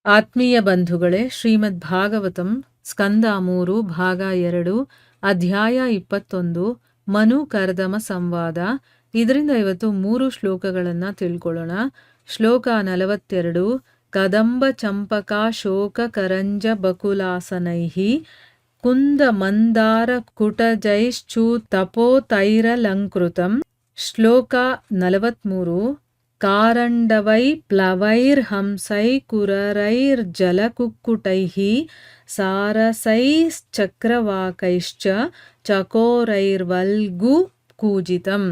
ಆತ್ಮೀಯ ಬಂಧುಗಳೇ, ಶ್ರೀಮದ್ ಭಾಗವತಂ ಸ್ಕಂದ 3 ಭಾಗ 2 ಅಧ್ಯಾಯ 21 ಮನು ಕರ್ದಮ ಸಂವಾದ. ಇದರಿಂದ ಇವತ್ತು 3 ಶ್ಲೋಕಗಳನ್ನು ತಿಳ್ಕೊಳ್ಳೋಣ. ಶ್ಲೋಕ 42. ಕದಂಬ ಚಂಪಕಾ ಶೋಕ ಕರಂಜ ಬಕುಲಾಸನೈಹಿ ಕುಂದ ಮಂದಾರ ಕುಟಜೈಶ್ಚೂ ತಪೋತೈರಲಂಕೃತಂ. ಶ್ಲೋಕ 43. ಕಾರಂಡವೈ ಪ್ಲವೈರ್ಹಂಸೈ ಕುರರೈರ್ಜಲಕುಕ್ಕುಟೈಃ ಸಾರಸೈಶ್ಚಕ್ರವಾಕೈಶ್ಚ ಚಕೋರೈರ್ವಲ್ಗು ಕೂಜಿತಂ.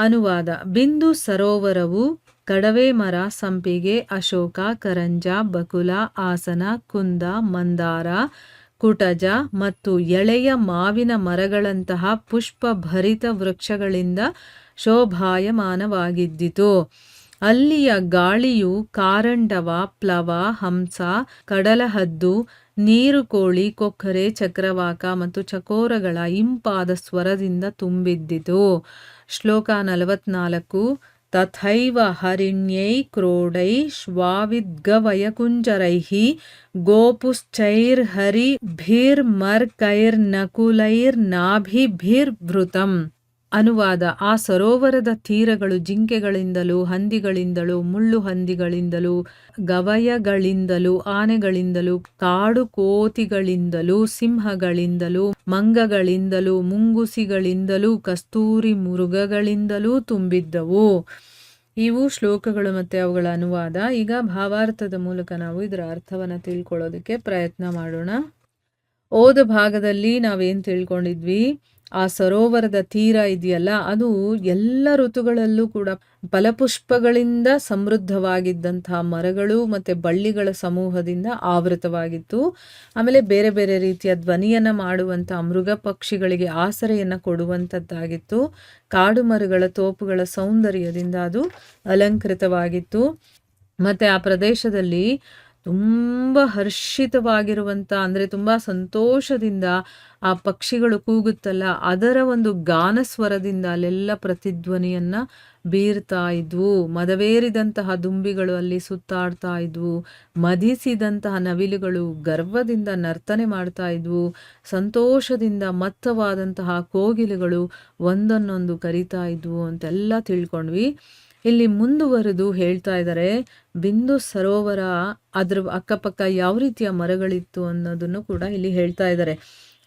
ಅನುವಾದ. ಬಿಂದು ಸರೋವರವು ಕಡವೆ ಮರ, ಸಂಪಿಗೆ, ಅಶೋಕ, ಕರಂಜ, ಬಕುಲ, ಆಸನ, ಕುಂದ, ಮಂದಾರ, ಕುಟಜ ಮತ್ತು ಎಳೆಯ ಮಾವಿನ ಮರಗಳಂತಹ ಪುಷ್ಪಭರಿತ ವೃಕ್ಷಗಳಿಂದ ಶೋಭಾಯಮಾನವಾಗಿದ್ದಿತು. ಅಲ್ಲಿಯ ಗಾಳಿಯು ಕಾರಂಡವ, ಪ್ಲವ, ಹಂಸ, ಕಡಲಹದ್ದು, ನೀರುಕೋಳಿ, ಕೊಕ್ಕರೆ, ಚಕ್ರವಾಕ ಮತ್ತು ಚಕೋರಗಳ ಇಂಪಾದ ಸ್ವರದಿಂದ ತುಂಬಿದ್ದಿತು. ಶ್ಲೋಕ 44. ತಥೈವ ಹರಿಣ್ಯೈ ಕ್ರೋಡೈ ಶ್ವಾವಿದ್ಗವಯಕುಂಜರೈಃ ಗೋಪುಶ್ಚೈರ್ಹರಿಭಿರ್ಮರ್ಕೈರ್ನಕುಲೈರ್ನಾಭಿಭಿರ್ವೃತಂ. ಅನುವಾದ. ಆ ಸರೋವರದ ತೀರಗಳು ಜಿಂಕೆಗಳಿಂದಲೂ, ಹಂದಿಗಳಿಂದಲೂ, ಮುಳ್ಳು ಹಂದಿಗಳಿಂದಲೂ, ಗವಯಗಳಿಂದಲೂ, ಆನೆಗಳಿಂದಲೂ, ಕಾಡು ಕೋತಿಗಳಿಂದಲೂ, ಸಿಂಹಗಳಿಂದಲೂ, ಮಂಗಗಳಿಂದಲೂ, ಮುಂಗುಸಿಗಳಿಂದಲೂ, ಕಸ್ತೂರಿ ಮೃಗಗಳಿಂದಲೂ ತುಂಬಿದ್ದವು. ಇವು ಶ್ಲೋಕಗಳು ಮತ್ತು ಅವುಗಳ ಅನುವಾದ. ಈಗ ಭಾವಾರ್ಥದ ಮೂಲಕ ನಾವು ಇದರ ಅರ್ಥವನ್ನು ತಿಳ್ಕೊಳ್ಳೋದಕ್ಕೆ ಪ್ರಯತ್ನ ಮಾಡೋಣ. ಓದ ಭಾಗದಲ್ಲಿ ನಾವೇನು ತಿಳ್ಕೊಂಡಿದ್ವಿ, ಆ ಸರೋವರದ ತೀರ ಇದೆಯಲ್ಲ, ಅದು ಎಲ್ಲ ಋತುಗಳಲ್ಲೂ ಕೂಡ ಫಲಪುಷ್ಪಗಳಿಂದ ಸಮೃದ್ಧವಾಗಿದ್ದಂತಹ ಮರಗಳು ಮತ್ತು ಬಳ್ಳಿಗಳ ಸಮೂಹದಿಂದ ಆವೃತವಾಗಿತ್ತು. ಆಮೇಲೆ ಬೇರೆ ಬೇರೆ ರೀತಿಯ ಧ್ವನಿಯನ್ನು ಮಾಡುವಂಥ ಮೃಗ ಪಕ್ಷಿಗಳಿಗೆ ಆಸರೆಯನ್ನು ಕೊಡುವಂಥದ್ದಾಗಿತ್ತು. ಕಾಡು ಮರಗಳ ತೋಪುಗಳ ಸೌಂದರ್ಯದಿಂದ ಅದು ಅಲಂಕೃತವಾಗಿತ್ತು. ಮತ್ತು ಆ ಪ್ರದೇಶದಲ್ಲಿ ತುಂಬ ಹರ್ಷಿತವಾಗಿರುವಂಥ, ಅಂದರೆ ತುಂಬ ಸಂತೋಷದಿಂದ ಆ ಪಕ್ಷಿಗಳು ಕೂಗುತ್ತಲ್ಲ, ಅದರ ಒಂದು ಗಾನಸ್ವರದಿಂದ ಅಲ್ಲೆಲ್ಲ ಪ್ರತಿಧ್ವನಿಯನ್ನು ಬೀರ್ತಾ ಇದ್ವು. ಮದವೇರಿದಂತಹ ದುಂಬಿಗಳು ಅಲ್ಲಿ ಸುತ್ತಾಡ್ತಾ ಇದ್ವು. ಮದಿಸಿದಂತಹ ನವಿಲುಗಳು ಗರ್ವದಿಂದ ನರ್ತನೆ ಮಾಡ್ತಾ ಇದ್ವು. ಸಂತೋಷದಿಂದ ಮತ್ತವಾದಂತಹ ಕೋಗಿಲೆಗಳು ಒಂದನ್ನೊಂದು ಕರಿತಾ ಇದ್ವು ಅಂತೆಲ್ಲ ತಿಳ್ಕೊಂಡ್ವಿ. ಇಲ್ಲಿ ಮುಂದುವರೆದು ಹೇಳ್ತಾ ಇದ್ದಾರೆ, ಬಿಂದು ಸರೋವರ ಅದ್ರ ಅಕ್ಕಪಕ್ಕ ಯಾವ ರೀತಿಯ ಮರಗಳಿತ್ತು ಅನ್ನೋದನ್ನು ಕೂಡ ಇಲ್ಲಿ ಹೇಳ್ತಾ ಇದ್ದಾರೆ.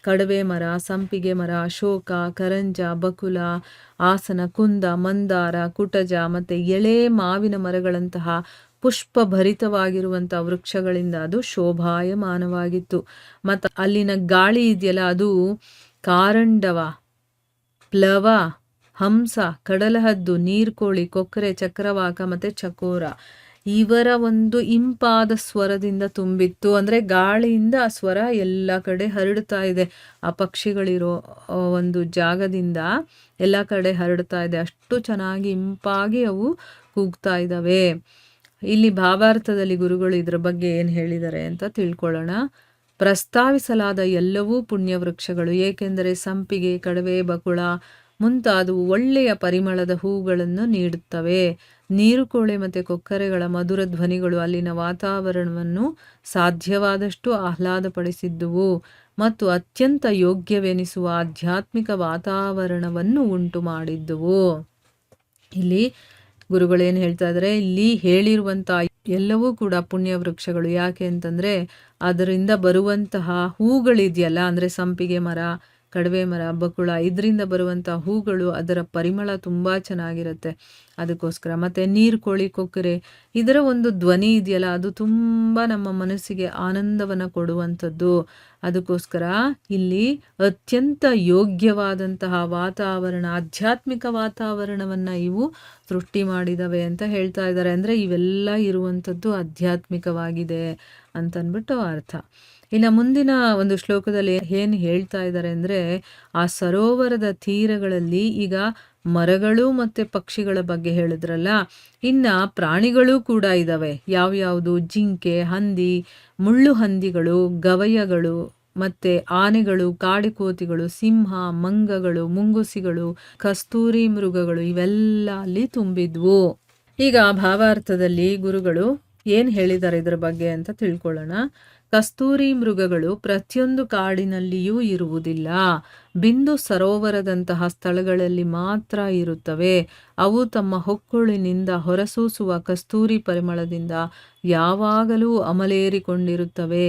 ಕಡವೆ ಮರ, ಸಂಪಿಗೆ ಮರ, ಅಶೋಕ, ಕರಂಜ, ಬಕುಲ, ಆಸನ, ಕುಂದ, ಮಂದಾರ, ಕುಟಜ ಮತ್ತು ಎಳೆ ಮಾವಿನ ಮರಗಳಂತಹ ಪುಷ್ಪಭರಿತವಾಗಿರುವಂಥ ವೃಕ್ಷಗಳಿಂದ ಅದು ಶೋಭಾಯಮಾನವಾಗಿತ್ತು. ಮತ್ತು ಅಲ್ಲಿನ ಗಾಳಿ ಇದೆಯಲ್ಲ, ಅದು ಕಾರಂಡವ, ಪ್ಲವ, ಹಂಸ, ಕಡಲಹದ್ದು, ನೀರ್ಕೋಳಿ, ಕೊಕ್ಕರೆ, ಚಕ್ರವಾಕ ಮತ್ತು ಚಕೋರ ಇವರ ಒಂದು ಇಂಪಾದ ಸ್ವರದಿಂದ ತುಂಬಿತ್ತು. ಅಂದರೆ ಗಾಳಿಯಿಂದ ಆ ಸ್ವರ ಎಲ್ಲ ಕಡೆ ಹರಡ್ತಾ ಇದೆ. ಆ ಪಕ್ಷಿಗಳಿರೋ ಒಂದು ಜಾಗದಿಂದ ಎಲ್ಲ ಕಡೆ ಹರಡ್ತಾ ಇದೆ. ಅಷ್ಟು ಚೆನ್ನಾಗಿ ಇಂಪಾಗಿ ಅವು ಕೂಗ್ತಾ ಇದ್ದಾವೆ. ಇಲ್ಲಿ ಭಾವಾರ್ಥದಲ್ಲಿ ಗುರುಗಳು ಇದ್ರ ಬಗ್ಗೆ ಏನು ಹೇಳಿದ್ದಾರೆ ಅಂತ ತಿಳ್ಕೊಳ್ಳೋಣ. ಪ್ರಸ್ತಾವಿಸಲಾದ ಎಲ್ಲವೂ ಪುಣ್ಯ ವೃಕ್ಷಗಳು, ಏಕೆಂದರೆ ಸಂಪಿಗೆ, ಕಡವೆ, ಬಕುಳ ಮುಂತಾದವು ಒಳ್ಳೆಯ ಪರಿಮಳದ ಹೂಗಳನ್ನು ನೀಡುತ್ತವೆ. ನೀರುಕೋಳೆ ಮತ್ತು ಕೊಕ್ಕರೆಗಳ ಮಧುರ ಧ್ವನಿಗಳು ಅಲ್ಲಿನ ವಾತಾವರಣವನ್ನು ಸಾಧ್ಯವಾದಷ್ಟು ಆಹ್ಲಾದಪಡಿಸಿದ್ದುವು ಮತ್ತು ಅತ್ಯಂತ ಯೋಗ್ಯವೆನಿಸುವ ಆಧ್ಯಾತ್ಮಿಕ ವಾತಾವರಣವನ್ನು ಉಂಟು ಮಾಡಿದ್ದುವು. ಇಲ್ಲಿ ಗುರುಗಳೇನು ಹೇಳ್ತಾ ಇದ್ದಾರೆ, ಇಲ್ಲಿ ಹೇಳಿರುವಂಥ ಎಲ್ಲವೂ ಕೂಡ ಪುಣ್ಯ ವೃಕ್ಷಗಳು. ಯಾಕೆ ಅಂತಂದರೆ ಅದರಿಂದ ಬರುವಂತಹ ಹೂಗಳಿದೆಯಲ್ಲ, ಅಂದರೆ ಸಂಪಿಗೆ ಮರ, ಕಡವೆ ಮರ, ಬಕುಳ ಇದರಿಂದ ಬರುವಂಥ ಹೂಗಳು, ಅದರ ಪರಿಮಳ ತುಂಬ ಚೆನ್ನಾಗಿರುತ್ತೆ. ಅದಕ್ಕೋಸ್ಕರ ಮತ್ತು ನೀರ್ಕೋಳಿ, ಕೊಕ್ಕರೆ ಇದರ ಒಂದು ಧ್ವನಿ ಇದೆಯಲ್ಲ, ಅದು ತುಂಬ ನಮ್ಮ ಮನಸ್ಸಿಗೆ ಆನಂದವನ್ನು ಕೊಡುವಂಥದ್ದು. ಅದಕ್ಕೋಸ್ಕರ ಇಲ್ಲಿ ಅತ್ಯಂತ ಯೋಗ್ಯವಾದಂತಹ ವಾತಾವರಣ, ಆಧ್ಯಾತ್ಮಿಕ ವಾತಾವರಣವನ್ನು ಇವು ಸೃಷ್ಟಿ ಮಾಡಿದವೆ ಅಂತ ಹೇಳ್ತಾ ಇದ್ದಾರೆ. ಅಂದರೆ ಇವೆಲ್ಲ ಇರುವಂಥದ್ದು ಆಧ್ಯಾತ್ಮಿಕವಾಗಿದೆ ಅಂತಂದ್ಬಿಟ್ಟು ಅರ್ಥ. ಇನ್ನು ಮುಂದಿನ ಒಂದು ಶ್ಲೋಕದಲ್ಲಿ ಏನು ಹೇಳ್ತಾ ಇದ್ದಾರೆ ಅಂದರೆ, ಆ ಸರೋವರದ ತೀರಗಳಲ್ಲಿ ಈಗ ಮರಗಳು ಮತ್ತು ಪಕ್ಷಿಗಳ ಬಗ್ಗೆ ಹೇಳಿದ್ರಲ್ಲ, ಇನ್ನು ಪ್ರಾಣಿಗಳು ಕೂಡ ಇದ್ದಾವೆ. ಯಾವ್ಯಾವುದು? ಜಿಂಕೆ, ಹಂದಿ, ಮುಳ್ಳು ಹಂದಿಗಳು, ಗವಯಗಳು ಮತ್ತು ಆನೆಗಳು, ಕಾಡಿಕೋತಿಗಳು, ಸಿಂಹ, ಮಂಗಗಳು, ಮುಂಗುಸಿಗಳು, ಕಸ್ತೂರಿ ಮೃಗಗಳು ಇವೆಲ್ಲ ಅಲ್ಲಿ ತುಂಬಿದ್ವು. ಈಗ ಭಾವಾರ್ಥದಲ್ಲಿ ಗುರುಗಳು ಏನು ಹೇಳಿದ್ದಾರೆ ಇದರ ಬಗ್ಗೆ ಅಂತ ತಿಳ್ಕೊಳ್ಳೋಣ. ಕಸ್ತೂರಿ ಮೃಗಗಳು ಪ್ರತಿಯೊಂದು ಕಾಡಿನಲ್ಲಿಯೂ ಇರುವುದಿಲ್ಲ. ಬಿಂದು ಸರೋವರದಂತಹ ಸ್ಥಳಗಳಲ್ಲಿ ಮಾತ್ರ ಇರುತ್ತವೆ. ಅವು ತಮ್ಮ ಹೊಕ್ಕುಳಿನಿಂದ ಹೊರಸೂಸುವ ಕಸ್ತೂರಿ ಪರಿಮಳದಿಂದ ಯಾವಾಗಲೂ ಅಮಲೇರಿಕೊಂಡಿರುತ್ತವೆ.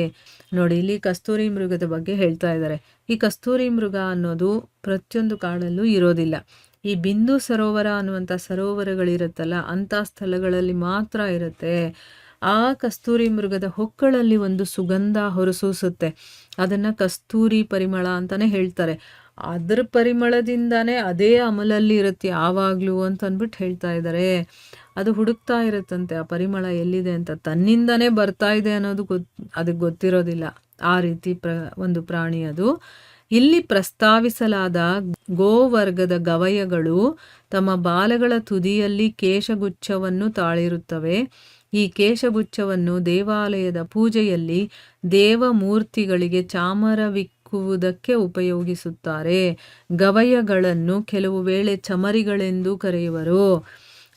ನೋಡಿ, ಇಲ್ಲಿ ಕಸ್ತೂರಿ ಮೃಗದ ಬಗ್ಗೆ ಹೇಳ್ತಾ ಇದ್ದಾರೆ. ಈ ಕಸ್ತೂರಿ ಮೃಗ ಅನ್ನೋದು ಪ್ರತಿಯೊಂದು ಕಾಡಲ್ಲೂ ಇರೋದಿಲ್ಲ. ಈ ಬಿಂದು ಸರೋವರ ಅನ್ನುವಂಥ ಸರೋವರಗಳಿರುತ್ತಲ್ಲ, ಅಂಥ ಸ್ಥಳಗಳಲ್ಲಿ ಮಾತ್ರ ಇರುತ್ತೆ. ಆ ಕಸ್ತೂರಿ ಮೃಗದ ಹೊಕ್ಕಳಲ್ಲಿ ಒಂದು ಸುಗಂಧ ಹೊರಸೂಸುತ್ತೆ. ಅದನ್ನು ಕಸ್ತೂರಿ ಪರಿಮಳ ಅಂತಲೇ ಹೇಳ್ತಾರೆ. ಅದರ ಪರಿಮಳದಿಂದಾನೇ ಅದೇ ಅಮಲಲ್ಲಿ ಇರುತ್ತೆ ಯಾವಾಗಲೂ ಅಂತ ಅಂದ್ಬಿಟ್ಟು ಹೇಳ್ತಾ ಇದ್ದಾರೆ. ಅದು ಹುಡುಕ್ತಾ ಇರುತ್ತಂತೆ ಆ ಪರಿಮಳ ಎಲ್ಲಿದೆ ಅಂತ. ತನ್ನಿಂದನೇ ಬರ್ತಾ ಇದೆ ಅನ್ನೋದು ಅದಕ್ಕೆ ಗೊತ್ತಿರೋದಿಲ್ಲ. ಆ ರೀತಿ ಒಂದು ಪ್ರಾಣಿ ಅದು. ಇಲ್ಲಿ ಪ್ರಸ್ತಾವಿಸಲಾದ ಗೋವರ್ಗದ ಗವಯಗಳು ತಮ್ಮ ಬಾಲಗಳ ತುದಿಯಲ್ಲಿ ಕೇಶಗುಚ್ಛವನ್ನು ತಾಳಿರುತ್ತವೆ. ಈ ಕೇಶಗುಚ್ಛವನ್ನು ದೇವಾಲಯದ ಪೂಜೆಯಲ್ಲಿ ದೇವಮೂರ್ತಿಗಳಿಗೆ ಚಾಮರವಿಕ್ಕುವುದಕ್ಕೆ ಉಪಯೋಗಿಸುತ್ತಾರೆ. ಗವಯಗಳನ್ನು ಕೆಲವು ವೇಳೆ ಚಮರಿಗಳೆಂದು ಕರೆಯುವರು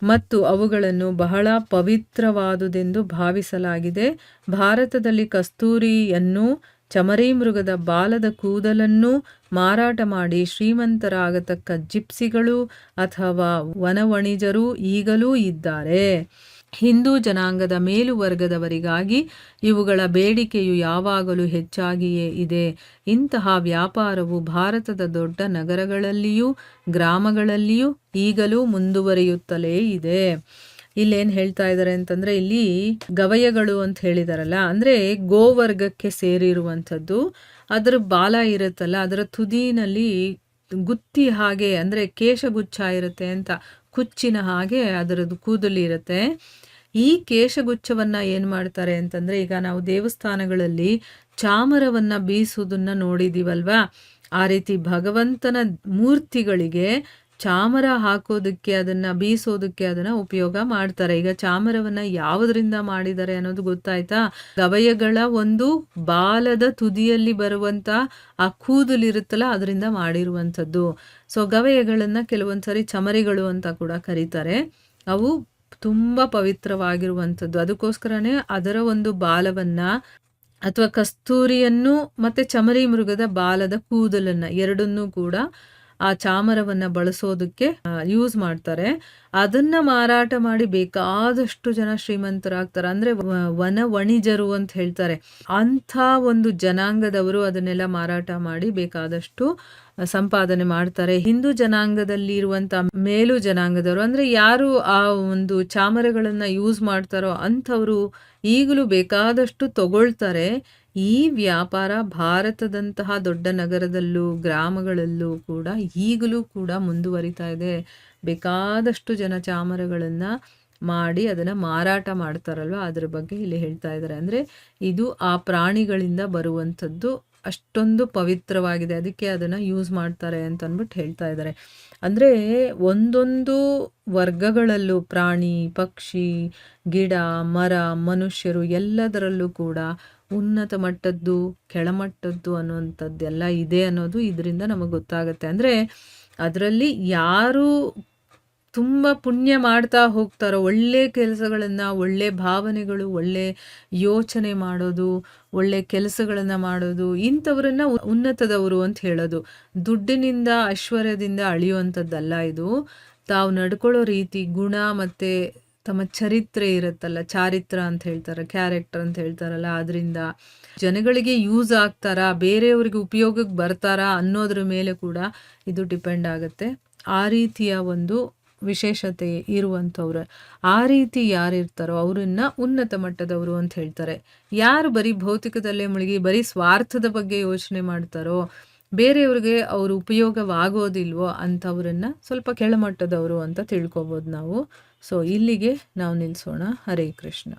ಮತ್ತು ಅವುಗಳನ್ನು ಬಹಳ ಪವಿತ್ರವಾದುದೆಂದು ಭಾವಿಸಲಾಗಿದೆ. ಭಾರತದಲ್ಲಿ ಕಸ್ತೂರಿಯನ್ನು, ಚಮರಿ ಮೃಗದ ಬಾಲದ ಕೂದಲನ್ನು ಮಾರಾಟ ಮಾಡಿ ಶ್ರೀಮಂತರಾಗತಕ್ಕ ಜಿಪ್ಸಿಗಳು ಅಥವಾ ವನವಣಿಜರು ಈಗಲೂ ಇದ್ದಾರೆ. ಹಿಂದೂ ಜನಾಂಗದ ಮೇಲುವರ್ಗದವರಿಗಾಗಿ ಇವುಗಳ ಬೇಡಿಕೆಯು ಯಾವಾಗಲೂ ಹೆಚ್ಚಾಗಿಯೇ ಇದೆ. ಇಂತಹ ವ್ಯಾಪಾರವು ಭಾರತದ ದೊಡ್ಡ ನಗರಗಳಲ್ಲಿಯೂ ಗ್ರಾಮಗಳಲ್ಲಿಯೂ ಈಗಲೂ ಮುಂದುವರಿಯುತ್ತಲೇ ಇದೆ. ಇಲ್ಲೇನು ಹೇಳ್ತಾ ಇದ್ದಾರೆ ಅಂತಂದರೆ, ಇಲ್ಲಿ ಗವಯಗಳು ಅಂತ ಹೇಳಿದಾರಲ್ಲ, ಅಂದರೆ ಗೋವರ್ಗಕ್ಕೆ ಸೇರಿರುವಂಥದ್ದು. ಅದರ ಬಾಲ ಇರುತ್ತಲ್ಲ, ಅದರ ತುದಿನಲ್ಲಿ ಗುತ್ತಿ ಹಾಗೆ, ಅಂದರೆ ಕೇಶಗುಚ್ಛ ಇರುತ್ತೆ ಅಂತ, ಕುಚ್ಚಿನ ಹಾಗೆ ಅದರದ್ದು ಕೂದಲು ಇರುತ್ತೆ. ಈ ಕೇಶಗುಚ್ಛವನ್ನು ಏನು ಮಾಡ್ತಾರೆ ಅಂತಂದರೆ, ಈಗ ನಾವು ದೇವಸ್ಥಾನಗಳಲ್ಲಿ ಚಾಮರವನ್ನು ಬೀಸುವುದನ್ನು ನೋಡಿದ್ದೀವಲ್ವಾ, ಆ ರೀತಿ ಭಗವಂತನ ಮೂರ್ತಿಗಳಿಗೆ ಚಾಮರ ಹಾಕೋದಕ್ಕೆ, ಅದನ್ನು ಬೀಸೋದಕ್ಕೆ ಅದನ್ನು ಉಪಯೋಗ ಮಾಡ್ತಾರೆ. ಈಗ ಚಾಮರವನ್ನು ಯಾವುದರಿಂದ ಮಾಡಿದ್ದಾರೆ ಅನ್ನೋದು ಗೊತ್ತಾಯ್ತಾ? ಗವಯಗಳ ಒಂದು ಬಾಲದ ತುದಿಯಲ್ಲಿ ಬರುವಂಥ ಆ ಕೂದಲಿರುತ್ತಲ್ಲ, ಅದರಿಂದ ಮಾಡಿರುವಂಥದ್ದು. ಸೊ ಗವಯಗಳನ್ನು ಕೆಲವೊಂದು ಸರಿ ಚಮರಿಗಳು ಅಂತ ಕೂಡ ಕರೀತಾರೆ. ಅವು ತುಂಬ ಪವಿತ್ರವಾಗಿರುವಂಥದ್ದು. ಅದಕ್ಕೋಸ್ಕರನೇ ಅದರ ಒಂದು ಬಾಲವನ್ನು ಅಥವಾ ಕಸ್ತೂರಿಯನ್ನು ಮತ್ತು ಚಮರಿ ಮೃಗದ ಬಾಲದ ಕೂದಲನ್ನು ಎರಡನ್ನೂ ಕೂಡ ಆ ಚಾಮರವನ್ನು ಬಳಸೋದಕ್ಕೆ ಯೂಸ್ ಮಾಡ್ತಾರೆ. ಅದನ್ನು ಮಾರಾಟ ಮಾಡಿ ಬೇಕಾದಷ್ಟು ಜನ ಶ್ರೀಮಂತರಾಗ್ತಾರೆ. ಅಂದರೆ ವನವಣಿಜರು ಅಂತ ಹೇಳ್ತಾರೆ. ಅಂಥ ಒಂದು ಜನಾಂಗದವರು ಅದನ್ನೆಲ್ಲ ಮಾರಾಟ ಮಾಡಿ ಬೇಕಾದಷ್ಟು ಸಂಪಾದನೆ ಮಾಡ್ತಾರೆ. ಹಿಂದೂ ಜನಾಂಗದಲ್ಲಿ ಇರುವಂಥ ಮೇಲು ಜನಾಂಗದವರು, ಅಂದರೆ ಯಾರು ಆ ಒಂದು ಚಾಮರಗಳನ್ನು ಯೂಸ್ ಮಾಡ್ತಾರೋ ಅಂಥವರು ಈಗಲೂ ಬೇಕಾದಷ್ಟು ತಗೊಳ್ತಾರೆ. ಈ ವ್ಯಾಪಾರ ಭಾರತದಂತಹ ದೊಡ್ಡ ನಗರದಲ್ಲೂ ಗ್ರಾಮಗಳಲ್ಲೂ ಕೂಡ ಈಗಲೂ ಕೂಡ ಮುಂದುವರಿತಾ ಇದೆ. ಬೇಕಾದಷ್ಟು ಜನ ಚಾಮರಗಳನ್ನು ಮಾಡಿ ಅದನ್ನು ಮಾರಾಟ ಮಾಡ್ತಾರಲ್ವ, ಅದ್ರ ಬಗ್ಗೆ ಇಲ್ಲಿ ಹೇಳ್ತಾ ಇದ್ದಾರೆ. ಅಂದರೆ ಇದು ಆ ಪ್ರಾಣಿಗಳಿಂದ ಬರುವಂಥದ್ದು, ಅಷ್ಟೊಂದು ಪವಿತ್ರವಾಗಿದೆ, ಅದಕ್ಕೆ ಅದನ್ನು ಯೂಸ್ ಮಾಡ್ತಾರೆ ಅಂತ ಅಂದ್ಬಿಟ್ಟು ಹೇಳ್ತಾ ಇದ್ದಾರೆ. ಅಂದರೆ ಒಂದೊಂದು ವರ್ಗಗಳಲ್ಲೂ ಪ್ರಾಣಿ, ಪಕ್ಷಿ, ಗಿಡ, ಮರ, ಮನುಷ್ಯರು ಎಲ್ಲದರಲ್ಲೂ ಕೂಡ ಉನ್ನತ ಮಟ್ಟದ್ದು, ಕೆಳಮಟ್ಟದ್ದು ಅನ್ನುವಂಥದ್ದೆಲ್ಲ ಇದೆ ಅನ್ನೋದು ಇದರಿಂದ ನಮಗೆ ಗೊತ್ತಾಗುತ್ತೆ. ಅಂದರೆ ಅದರಲ್ಲಿ ಯಾರು ತುಂಬ ಪುಣ್ಯ ಮಾಡ್ತಾ ಹೋಗ್ತಾರೋ, ಒಳ್ಳೆ ಕೆಲಸಗಳನ್ನು, ಒಳ್ಳೆ ಭಾವನೆಗಳು, ಒಳ್ಳೆ ಯೋಚನೆ ಮಾಡೋದು, ಒಳ್ಳೆ ಕೆಲಸಗಳನ್ನು ಮಾಡೋದು, ಇಂಥವರನ್ನು ಉನ್ನತದವರು ಅಂತ ಹೇಳೋದು. ದುಡ್ಡಿನಿಂದ, ಐಶ್ವರ್ಯದಿಂದ ಅಳಿಯುವಂಥದ್ದಲ್ಲ ಇದು. ತಾವು ನಡ್ಕೊಳ್ಳೋ ರೀತಿ, ಗುಣ ಮತ್ತು ತಮ್ಮ ಚರಿತ್ರೆ ಇರುತ್ತಲ್ಲ, ಚಾರಿತ್ರ ಅಂತ ಹೇಳ್ತಾರೆ, ಕ್ಯಾರೆಕ್ಟರ್ ಅಂತ ಹೇಳ್ತಾರಲ್ಲ, ಅದರಿಂದ ಜನಗಳಿಗೆ ಯೂಸ್ ಆಗ್ತಾರಾ, ಬೇರೆಯವ್ರಿಗೆ ಉಪಯೋಗಕ್ಕೆ ಬರ್ತಾರಾ ಅನ್ನೋದ್ರ ಮೇಲೆ ಕೂಡ ಇದು ಡಿಪೆಂಡ್ ಆಗುತ್ತೆ. ಆ ರೀತಿಯ ಒಂದು ವಿಶೇಷತೆ ಇರುವಂಥವ್ರು, ಆ ರೀತಿ ಯಾರಿರ್ತಾರೋ ಅವರನ್ನು ಉನ್ನತ ಮಟ್ಟದವರು ಅಂತ ಹೇಳ್ತಾರೆ. ಯಾರು ಬರೀ ಭೌತಿಕದಲ್ಲೇ ಮುಳುಗಿ ಬರೀ ಸ್ವಾರ್ಥದ ಬಗ್ಗೆ ಯೋಚನೆ ಮಾಡ್ತಾರೋ, ಬೇರೆಯವ್ರಿಗೆ ಅವರು ಉಪಯೋಗವಾಗೋದಿಲ್ವೋ ಅಂಥವ್ರನ್ನ ಸ್ವಲ್ಪ ಕೆಳಮಟ್ಟದವರು ಅಂತ ತಿಳ್ಕೊಬೋದು ನಾವು. ಸೊ ಇಲ್ಲಿಗೆ ನಾವು ನಿಲ್ಲಿಸೋಣ. ಹರೇ ಕೃಷ್ಣ.